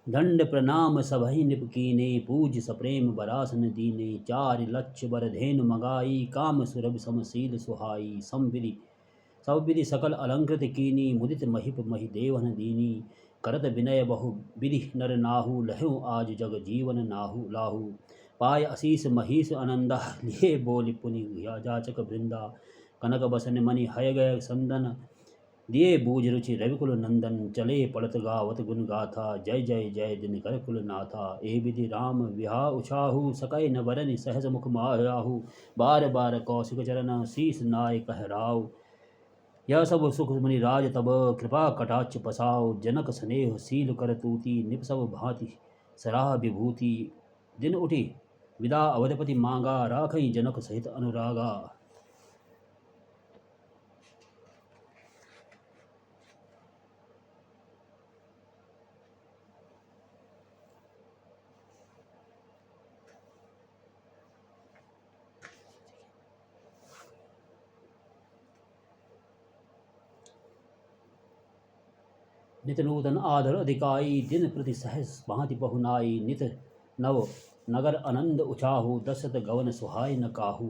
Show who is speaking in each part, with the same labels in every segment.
Speaker 1: दंड प्रणाम सबहि निप कीने, पूज सप्रेम बरासन दीने। चारि लक्ष बर धेनु मगाई, काम सुरभि समशील सुहाई। समविधि सब विधि सकल अलंकृत कीनी, मुदित महिप महि देवन दीनी। करत विनय बहु विधि नर नाहु, लह्यो आज जग जीवन नाहु लाहू। पाय असीस महीस आनंदा, लिए बोली पुनि जाचक वृंदा। कनक बसन मणि हय गय संदन, दिए बूझ रुचि रविकुल नंदन। चले पड़त गावत गुण गाथा, जय जय जय दिन कर कुल नाथा। ए विधि राम विहा उछाहु, सकय न वरनि सहज मुख मायाहु। बार बार कौशिक चरण, शीस नाय कह राव। यह सब सुख मुनि राज तब, कृपा कटाक्ष पसाओ। जनक स्नेह सील कर तूती, निप सब भांति सराह विभूति। दिन उठी विदा अवधपति मांगा, राखई जनक सहित अनुरागा। नित नूतन आदर अधिकाई, दिन प्रति सहस भांति बहुनाई। नित नव नगर आनंद उचाहु, दशरथ गवन सुहाय न काहू।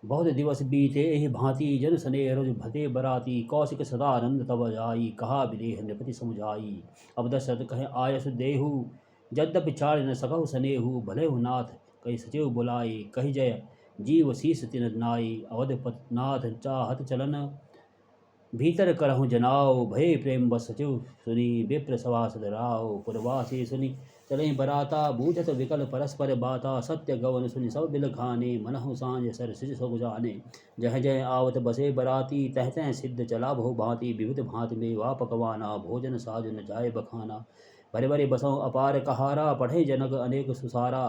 Speaker 1: बहुत दिवस बीते एहि भांति, जन स्नेह रोज भते बराती। कौशिक सदा आनंद तब जाई, कहा विदेह नृपति समुझाई। अब दशरथ कहे आयस देहु, यद्यपि चाल न सकहु स्नेहु। भलेहु नाथ कहि सचिव बुलाई, कहि जय जीव शीस तिन नाई। अवधपत नाथ चाहत चलन, भीतर करहु जनाओ। भय प्रेम बस सचिव सुनी, विप्र सभासद राव। पुरवासी सुनी चलहि बराता, बूझत विकल परस्पर बाता। सत्य गवन सुनि सब बिल खाने, मनहु सांझ सर सिज सब जाने। जह जय आवत बसे बराती, तह तह सिद्ध चला बहु भांति। विविध भांति में वा पकवाना, भोजन साज न जाय बखाना। भरे भरे बसों अपार कहारा, पढ़े जनक अनेक सुसारा।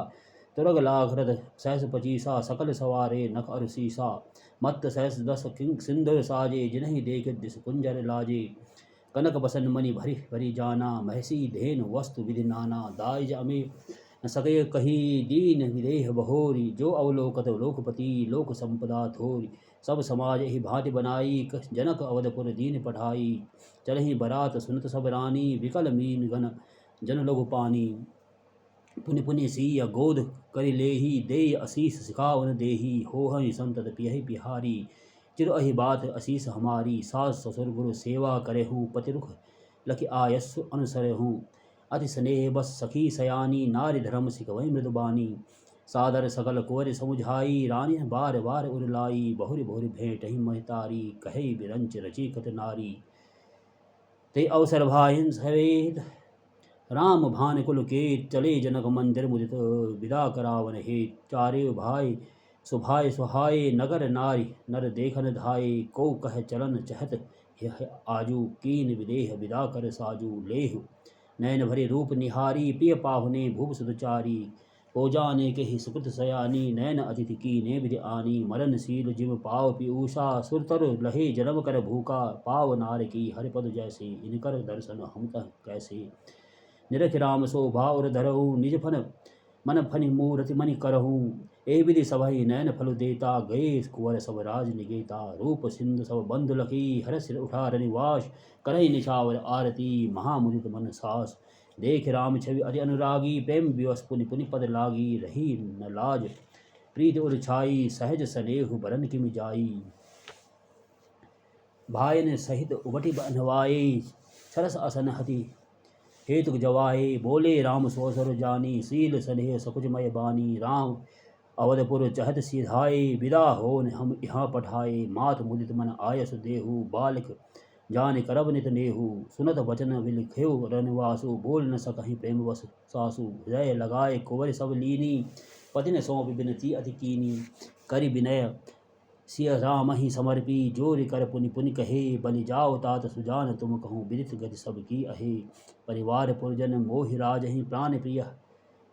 Speaker 1: तुरग लाख रथ सहस पचीसा, सकल सवारे नख अरु सीसा। मत्त सहस दस किंग सिंधु साजे, जिन्हि देख दिस कुंजर लाजे। कनक बसन मणि भरी भरी जाना, महसी धेनु वस्तु विधि नाना। दाइज अमे न सके कही, दीन विदेह बहोरी। जो अवलोकत लोकपति, लोक संपदा थोरी। सब समाज ही भांति बनाई, जनक अवधपुर दीन पठाई। चलहि बरात सुनत सब रानी, विकल मीन गण जन लघु पानी। पुनि पुनि सिय गोद करि लेहि, देय असीस सिखावन देहि। होहहि संतत पियहि पिहारी, चिर अहि बात असीस हमारी। सास ससुर गुरु सेवा करेहूँ, पति रुख लखि आयस्सु अनुसरेहूँ। अति स्नेह बस सखी सयानी, नारी धर्म सिखवै मृदुबानी। सादर सकल कुंवर समुझाई, रानी बार बार उरलाई। बहुरि बहुरि भेंटहि महितारी, कहे बिरंच रची कत नारी। ते अवसर भाइन सवेत राम भान कुल केत, चले जनक मंदिर मुदित विदा करावन हेत। चारे भाई सुभाय सुहाय, नगर नारी नर देखन धाये। को कह चलन चहत यह आजू, कीन विदेह विदा कर साजू। लेहु नयन भरे रूप निहारी, प्रिय पाहुने भूप सुदचारी। को जाने के ही सुकृत सयानी, नयन अतिथि कीने विधि आनी। मरनशील जिम पाव पीयूषा, सुरतर लहे जन्म कर भूखा। पाव नार की हरिपद जैसे, इनकर दर्शन हम तह कैसे। निरख राम शोभा और धरहु, निज फन मन फनि मूरति मणि करहु। ए विधि सभहि नयन फल देता, गए कुंवर सब राज निकेता। रूप सिंधु सब बंधु लखी, हरष उठा रनिवास। करहि निछावर आरती, महामुदित मन सास। देख राम छवि अति अनुरागी, प्रेम विवश पुनि पुनि पद लागी। रही न लाज प्रीति उर छाई, सहज स्नेहु बरन किमि जाई। भायन सहित उबटि बनवाए, सरस असन हति हेतु जवाहे। बोले राम सोसर जानी, सील स्नेह सकुचमय बानी। राम अवधपुर चहत सिधाए, विदा होन हम यहाँ पठाए। मात मुदित मन आयस देहु, बालिक जान करब नित नेहु। सुनत वचन विलिख्यो रनवासु, बोल न सकहि प्रेम वस सासु। हृदय लगाए कुंवर सब लीनी, पति ने सौंप बिनती अति कीनी। करि विनय सिय राम ही समर्पी, जोरि कर पुनि पुनि कहे। बलि जाओ तात सुजान तुम कहूँ, विदित गति सब की अहे। परिवार पुरजन मोहि राजहि, प्राण प्रिय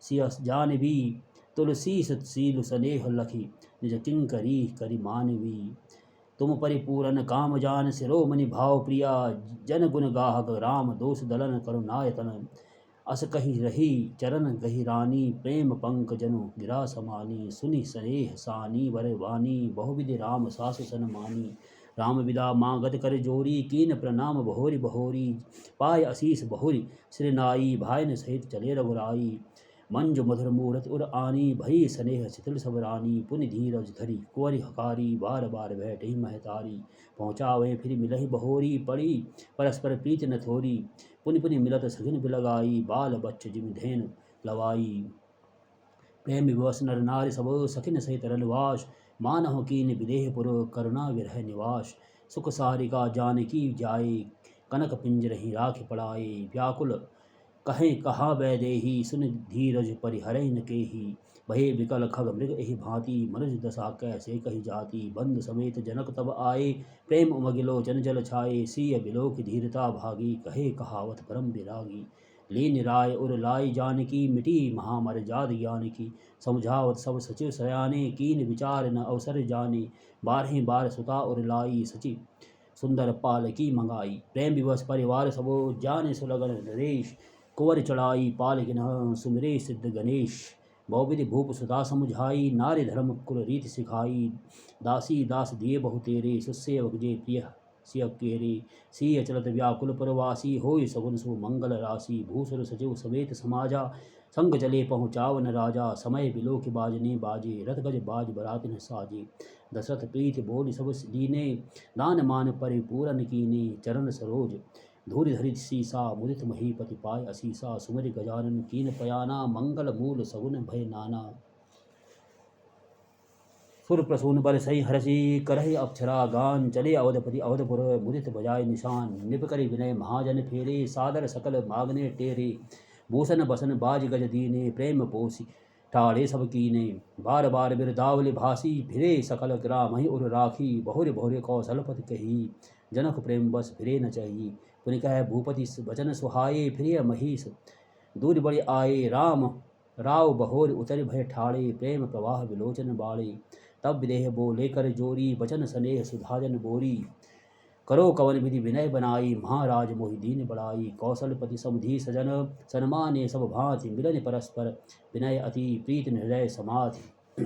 Speaker 1: सिय जानवी। तुलसी शील स्नेह लखी, निज किंकरी करि मानवी। तुम परिपूरन काम जान, शिरोमणि भाव प्रिया। जन गुण गाहक राम, दोष दलन करुणायतन। अस कहि रही चरण गहि रानी, प्रेम पंक जनु गिरा समानी। सुनि स्नेह सानी वर वानी, बहुविधि राम सासु सन मानी। राम विदा मांगत कर जोरी, कीन प्रणाम बहोरी बहोरी। पाय आशीष बहुरी श्री नाई, भाईन सहित चले रघुराई। मंजु मधुर मूरत उर आनी, भई स्नेह शिथिल सब रानी। पुनि धीरज धरी कुंवरि हकारी, बार बार बैठई महतारी। पहुँचावे फिर मिलहि बहोरी, पड़ी परस्पर प्रीति न थोरी। पुनि पुनि मिलत सघन बिलगाई, बाल बच्च जिमि धेनु लवाई। प्रेम विवश नर नारी सब, सखिन सहित रनवास। मानहु कीन विदेह पुर, करुणा विरह निवास। सुख सारिका जानकी जाए, कनक पिंजरहि राखि पड़ाए। व्याकुल कहें कहाँ वैदेही, सुन धीरज परिहरहि न केही। भये विकल खग मृग एहि भांति, मनुज दशा कैसे कही जाती। बंधु समेत जनक तब आए, प्रेम उमगिलो जन जल छाए। सिय बिलोक धीरता भागी, कहे कहावत परम विरागी। लीन राय उर लाई जानकी, मिटी महामर जाद ज्ञान की। समझावत सब सचिव सयाने, कीन विचार न अवसर जाने। बारहीं बार सुता उर लाई, सचिव सुंदर पाल की मंगाई। प्रेम विवश परिवार सबो, जाने सुलगन नरेश। कुंवर चढ़ाई पालकिन सुमिरे सिद्ध गणेश। बहुविधि भूप सुधा समुझाई, नारी धर्म कुल रीति सिखाई। दासी दास दिए बहु तेरे, सुसेवक जे प्रिय सिय केरे। सिय चलत व्याकुल पुरवासी, होय सगुन सुमंगल राशि। भूसुर सचिव समेत समाजा, संग चले पहुँचावन राजा। समय बिलोक बाजने बाजे, रथ गज बाज बरात न साजे। दशरथ प्रीति बोल सब दीने, दान मान परिपूरन कीने। चरण सरोज धूरि धरि सीसा, मुदित महीपति पाय असीसा। सुमरि गजानन कीन पयाना, मंगल मूल सगुन भय नाना। सुर प्रसून बल सही हरषि, करहि अप्सरा गान। चले अवधपति अवधपुर, मुदित बजाय निशान। निप करि विनय महाजन फेरे, सादर सकल मागने टेरे। भूषण बसन बाज गज दीने, प्रेम पोषि ठाड़े सब कीने। बार बार बिरदावली भासी, फिरे सकल ग्रामहि उर राखी। बहुरि बहुरि कौशलपति कही, जनक प्रेम बस फिरे न चही। पुनि कह भूपति वचन सुहाए, फिर महिष दूर बड़े आए। राम राव बहोर उतर भय ठाड़े, प्रेम प्रवाह विलोचन बाड़े। तब विदेह बोले कर जोरी, बचन स्नेह सुधाजन बोरी। करो कवन विधि विनय बनाई, महाराज मोहि दीन बड़ाई। कौशलपति समधि सजन, सन्माने सब भांति। मिलन परस्पर विनय अति, प्रीत हृदय समाधि।